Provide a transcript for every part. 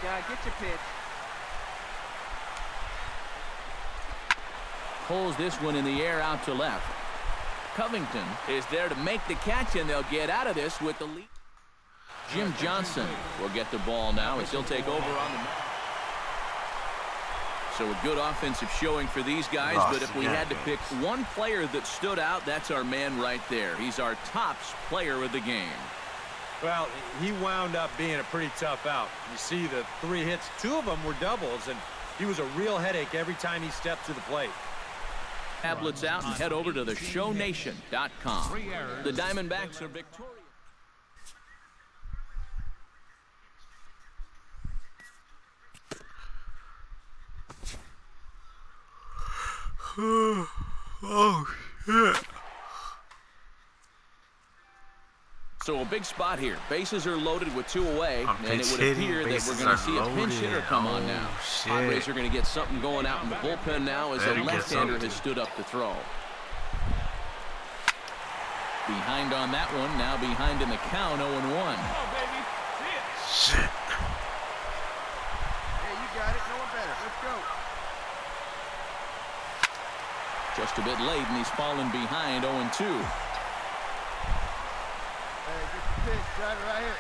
guy. Get your pitch. Pulls this one in the air out to left. Covington is there to make the catch, and they'll get out of this with the lead. Jim Johnson will get the ball now as he'll take over on the. So a good offensive showing for these guys, but if we had to pick one player that stood out, that's our man right there. He's our tops player of the game. Well, he wound up being a pretty tough out. You see the 3 hits, 2 of them were doubles, and he was a real headache every time he stepped to the plate. Tablets out and head over to theshownation.com. The Diamondbacks are victorious. Oh, shit. So a big spot here. Bases are loaded with 2 away, and it would appear that we're going to see a pinch hitter come on now. Padres are going to get something going out in the bullpen now as a left-hander has stood up to throw. Behind on that one, now behind in the count, 0-1. Come on, baby. See it. Shit. Hey, you got it. No one better. Let's go. Just a bit late, and he's fallen behind 0-2. Hey, get your pitch. Drive it right here.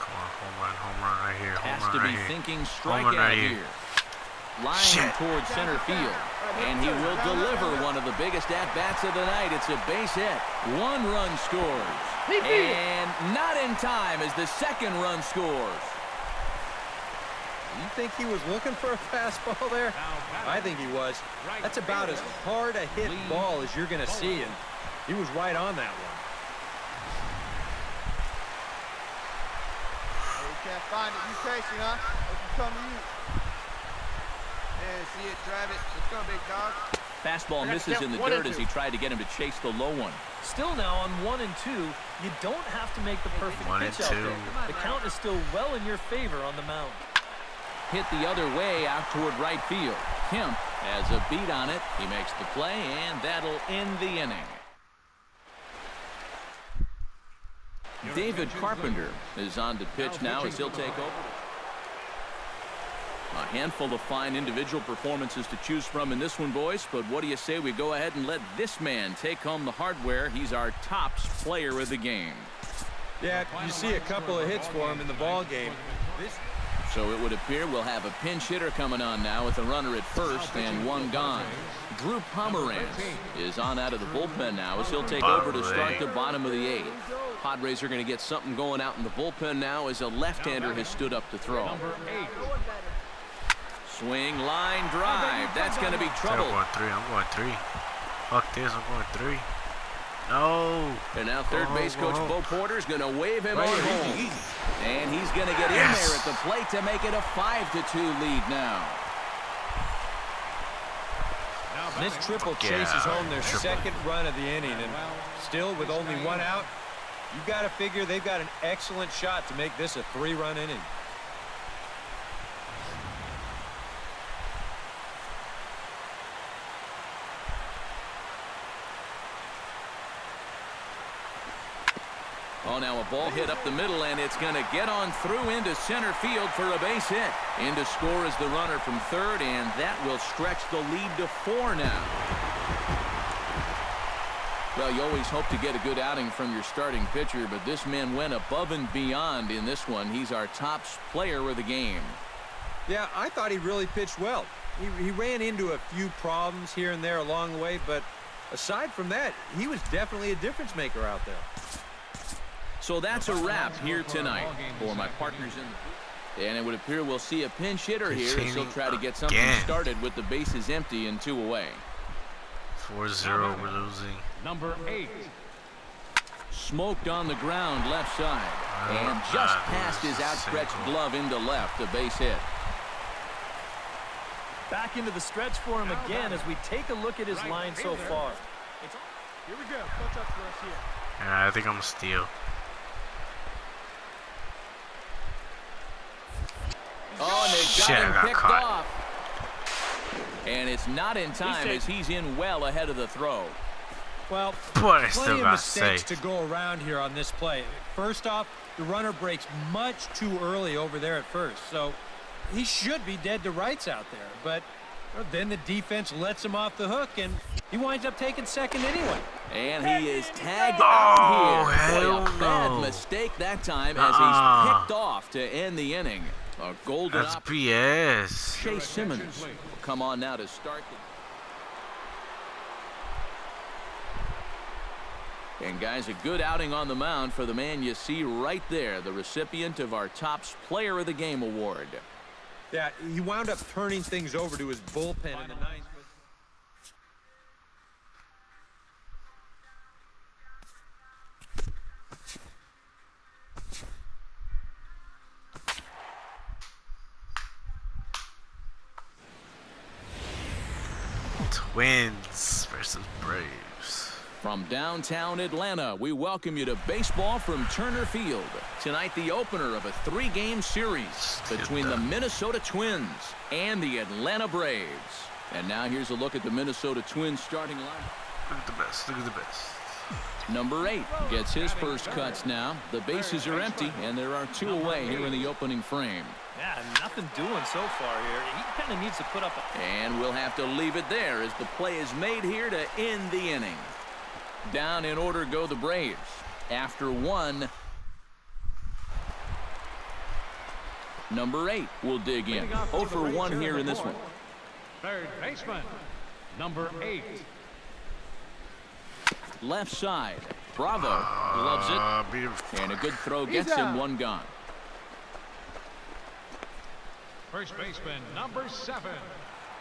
Come on, home run right here. Has to be thinking Home run strikeout right here. Line towards center field. And he will deliver one of the biggest at-bats of the night. It's a base hit. 1 run scores. And not in time as the 2nd run scores. You think he was looking for a fastball there? I think he was. That's about as hard a hit ball as you're going to see, and he was right on that one. Hey, you can't find it. You chasing, huh? Let him come to you. Yeah, see it. Drive it. Let's go, big dog. Fastball misses in the dirt as he tried to get him to chase the low one. Still now on 1 and 2, you don't have to make the perfect 1 and pitch out 2. there. The count is still well in your favor on the mound. Hit the other way out toward right field. Kemp has a beat on it. He makes the play, and that'll end the inning. David Carpenter is on to pitch now as he'll take over. A handful of fine individual performances to choose from in this one, boys, but what do you say we go ahead and let this man take home the hardware? He's our tops player of the game. Yeah, you see a couple of hits for him in the ball game. So it would appear we'll have a pinch hitter coming on now with a runner at first and 1 gone. Drew Pomeranz is on out of the bullpen now as he'll take over to start the bottom of the 8th. Padres are going to get something going out in the bullpen now as a left-hander has stood up to throw. Swing, line, drive. That's going to be trouble. I'm going 3. Fuck this, I'm going 3. No. And now third base coach Bo Porter's going to wave him on home. And he's going to get in there at the plate to make it a 5-2 lead now. This triple chases home their 2nd run of the inning, and still with only 1 out, you've got to figure they've got an excellent shot to make this a 3-run inning. Oh, now a ball hit up the middle, and it's going to get on through into center field for a base hit. In to score is the runner from 3rd, and that will stretch the lead to 4 now. Well, you always hope to get a good outing from your starting pitcher, but this man went above and beyond in this one. He's our tops player of the game. Yeah, I thought he really pitched well. He ran into a few problems here and there along the way, but aside from that, he was definitely a difference maker out there. So that's a wrap here tonight for my partners in the. And it would appear we'll see a pinch hitter here as he'll try to get something started with the bases empty and 2 away. 4-0, we're losing. Number 8. Smoked on the ground left side. And just past his outstretched glove into left, a base hit. Back into the stretch for him again as we take a look at his line so far. Here we go. Touch up for us here. Yeah, I think I'm going to steal. Oh, and they got him picked off. And it's not in time as he's in well ahead of the throw. Well, But I still plenty of got mistakes safe. to go around here on this play. First off, the runner breaks much too early over there at first, so he should be dead to rights out there. But then the defense lets him off the hook, and he winds up taking second anyway. And he is tagged out here. hell Boy, a bad no. mistake that time as he's picked off to end the inning. A golden That's opportunity. BS. Chase Simmons will come on now to start the... And guys, a good outing on the mound for the man you see right there, the recipient of our Topps Player of the Game award. Yeah, he wound up turning things over to his bullpen in the ninth. Twins versus Braves. From downtown Atlanta, we welcome you to baseball from Turner Field. Tonight, the opener of a 3-game series between the Minnesota Twins and the Atlanta Braves. And now here's a look at the Minnesota Twins starting lineup. Look at the best. Look at the best. Number 8 gets his first cuts now. The bases are empty, and there are 2 away here in the opening frame. Yeah, nothing doing so far here. He kind of needs to put up a... And we'll have to leave it there as the play is made here to end the inning. Down in order go the Braves. After 1, number 8 will dig in. 0 for 1 here in this one. Third baseman, number 8. Left side. Bravo loves it. Beat him. And a good throw gets him 1 gone. First baseman, number 7.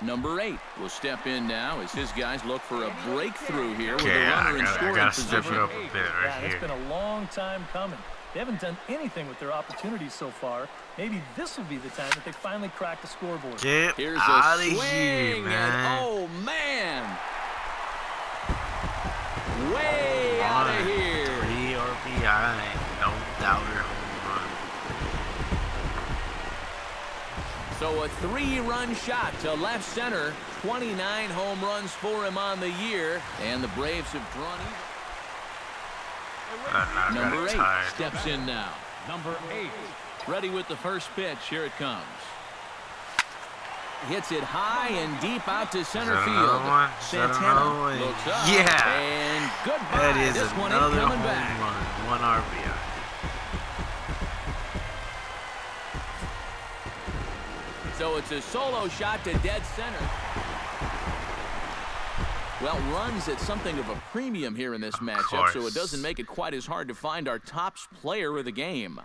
Number 8 will step in now as his guys look for a breakthrough here with Okay, a runner in I scoring gotta step position. it up a bit right Yeah, it's here. been a long time coming. They haven't done anything with their opportunities so far. Maybe this will be the time that they finally crack the scoreboard. Get Here's out a of swing, here, man. and oh man, way out of here. 3 RBI, no doubter home run. So a 3-run shot to left center. 29 home runs for him on the year, and the Braves have drawn even. Number 8 steps in now. Number 8. Ready with the first pitch. Here it comes. Hits it high and deep out to center Is that field. another one? Is that another Santana one? looks up. Yeah. And goodbye. That is This one ain't another coming home back. run. 1 RBI. So it's a solo shot to dead center. Well, runs at something of a premium here in this matchup, so it doesn't make it quite as hard to find our Topps Player of the Game.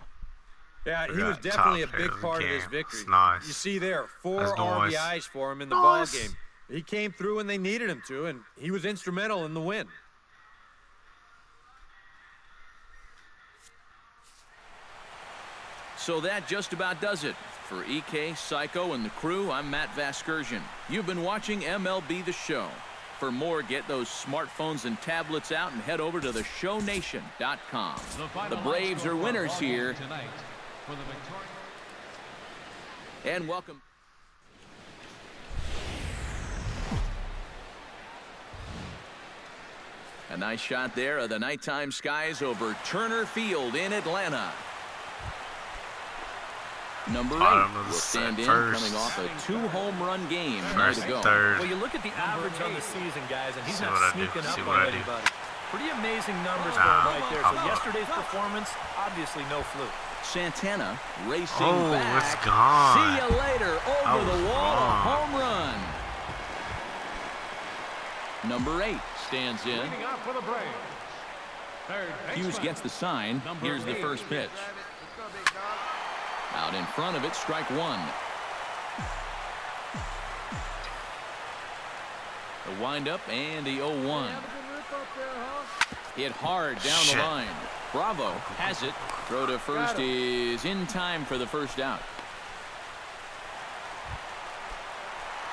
Yeah, We he was got definitely a top big of the part of game. this victory. That's nice. You see there, 4 That's nice. RBIs for him in the Nice. ball game. He came through when they needed him to, and he was instrumental in the win. So that just about does it. For EK, Psycho, and the crew, I'm Matt Vasgersian. You've been watching MLB The Show. For more, get those smartphones and tablets out and head over to theshownation.com. The Braves are winners here. Tonight for the victory. And welcome. A nice shot there of the nighttime skies over Turner Field in Atlanta. Number 8 Bottom of the will stand in, first. coming off a 2-home-run game. First Way to go. and third. Well, you look at the average on the season, guys, and he's See not what I do. sneaking See up what on I do. anybody. Pretty amazing numbers for Nah, him right there. come So on. yesterday's performance, obviously no fluke. Santana racing Oh, back. it's gone. See you later. I Over was the wall. wrong. Home run. Number 8 stands in. Leading off for the Braves. Third Hughes baseman, gets the sign. Number Here's the 8. first pitch. Let's go, big dog. Out in front of it, strike 1. The windup and the 0-1. Have a good rip up there, huh? Hit hard down Shit. the line. Bravo has it. Throw to first is in time for the first out.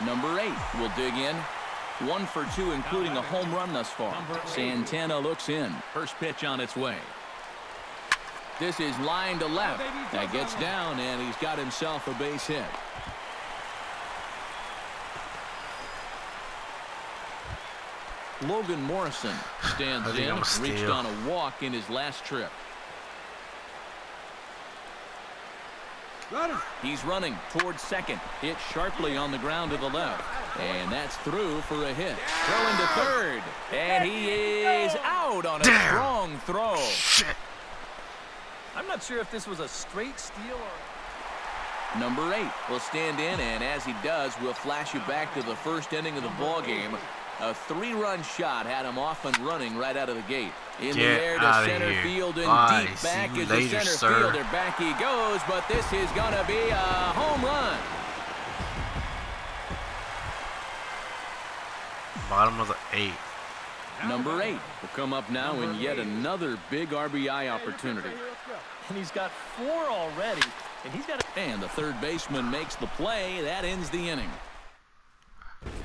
Number 8 will dig in. 1 for 2, including a home run thus far. Santana looks in. First pitch on its way. This is line to left. That gets down, and he's got himself a base hit. Logan Morrison stands I think in, I'm a reached steal. on a walk in his last trip. He's running towards second. Hit sharply on the ground to the left. And that's through for a hit. Throw into third. And he is out on a strong throw. Shit. I'm not sure if this was a straight steal or... Number 8 will stand in, and as he does, we'll flash you back to the first inning of the ball game. A 3-run shot had him off and running right out of the gate. In the air to center field and deep back is the center fielder. Back he goes, but this is going to be a home run. Bottom of the 8th. Number 8 will come up now in yet another big RBI opportunity. And he's got 4 already. And he's got... And the third baseman makes the play. That ends the inning.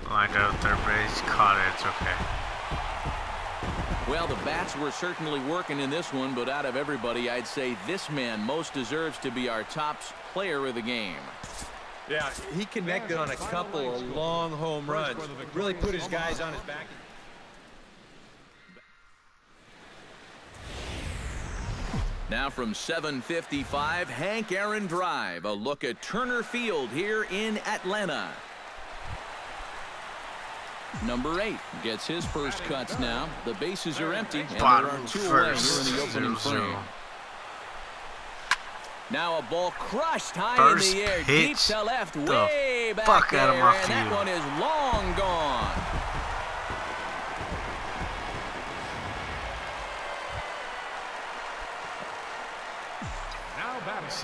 Line out third base. Caught it. It's okay. Well, the bats were certainly working in this one, but out of everybody, I'd say this man most deserves to be our top player of the game. Yeah, he connected on a couple of long home runs. Really put his guys on his back. Now from 755, Hank Aaron Drive. A look at Turner Field here in Atlanta. Number 8 gets his first cuts now. The bases are empty, and there are 2 away here in the opening frame. Now a ball crushed high in the air, deep to left, way back there, and that one is long gone.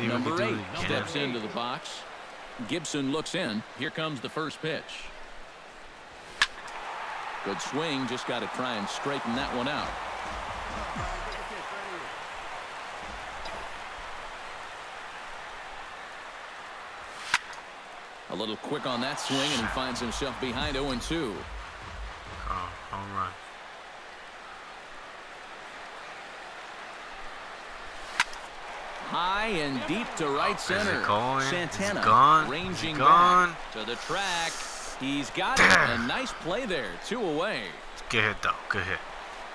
Number 8 steps into the box. Gibson looks in. Here comes the first pitch. Good swing. Just got to try and straighten that one out. A little quick on that swing, and he finds himself behind 0-2. Oh, home run. High and deep to right center. Santana ranging back to the track. He's got it. A nice play there. 2 away. Good hit, though. Good hit.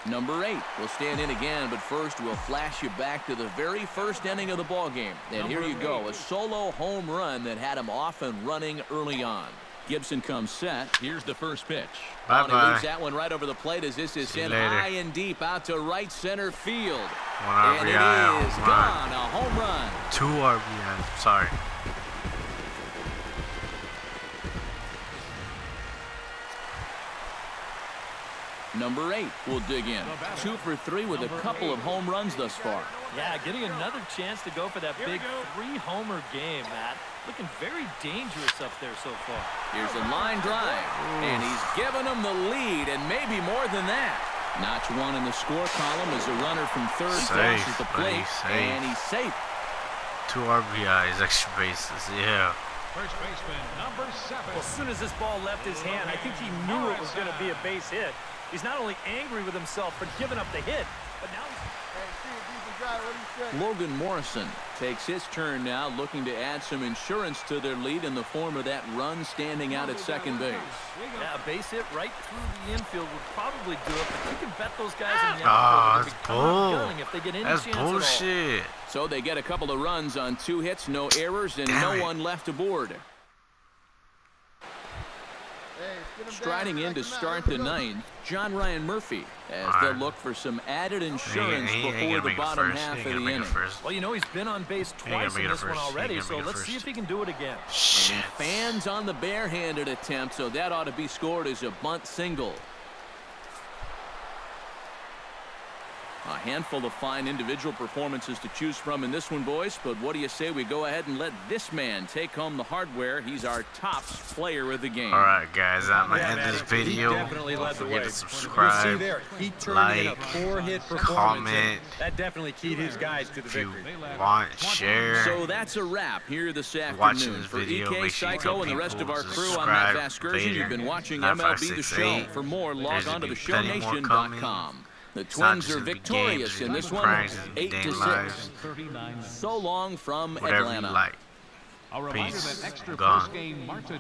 Number 8 will stand in again, but first we'll flash you back to the very first inning of the ball game. And here you go, a solo home run that had him off and running early on. Gibson comes set. Here's the first pitch. Bye-bye. He leaves that one right over the plate as this is hit high and deep out to right center field. 1 RBI, and it is gone, a home run. 2 RBIs. Sorry. Number 8 will dig in. 2 for 3 with a couple of home runs thus far. Yeah, getting another chance to go for that big 3-homer game, Matt. Looking very dangerous up there so far. Here's a line drive, and he's given them the lead, and maybe more than that. Notch 1 in the score column as a runner from third crosses the plate, and he's safe. 2 RBIs, extra bases, yeah. First baseman, number 7. Well, as soon as this ball left his hand, I think he knew it was going to be a base hit. He's not only angry with himself for giving up the hit, but now he's... Logan Morrison takes his turn now, looking to add some insurance to their lead in the form of that run standing out at second base. Yeah, a base hit right through the infield would probably do it, but you can bet those guys in the outfield that's bull. if they get any That's chance bullshit. at all. So they get a couple of runs on 2 hits, no errors, and no one left aboard. Striding in to start the 9th, John Ryan Murphy, as they'll look for some added insurance before the bottom half of the inning. Well, you know, he's been on base twice in this one already, so let's see if he can do it again. And fans on the barehanded attempt, so that ought to be scored as a bunt single. A handful of fine individual performances to choose from in this one, boys. But what do you say we go ahead and let this man take home the hardware? He's our top player of the game. All right, guys, I'm going to end this video. He definitely led the way. Don't forget to subscribe, You'll see there, he turned in a 4-hit performance. comment. That definitely keyed his guys to the If you victory. want, share. So that's a wrap here this Watching afternoon. this For video, EK make sure you Psycho tell and the rest of people our to crew, I'm Matt subscribe. Vasgersian. Vader, You've been watching MLB The Show. 9568. For more, log There's on to gonna be plenty more theshowNation.com. The It's not Twins just are gonna be victorious games, in this it's one, pranks, 8-6. 39. So long from Whatever Atlanta. you like. A reminder Peace. that extra Gone. post-game Marta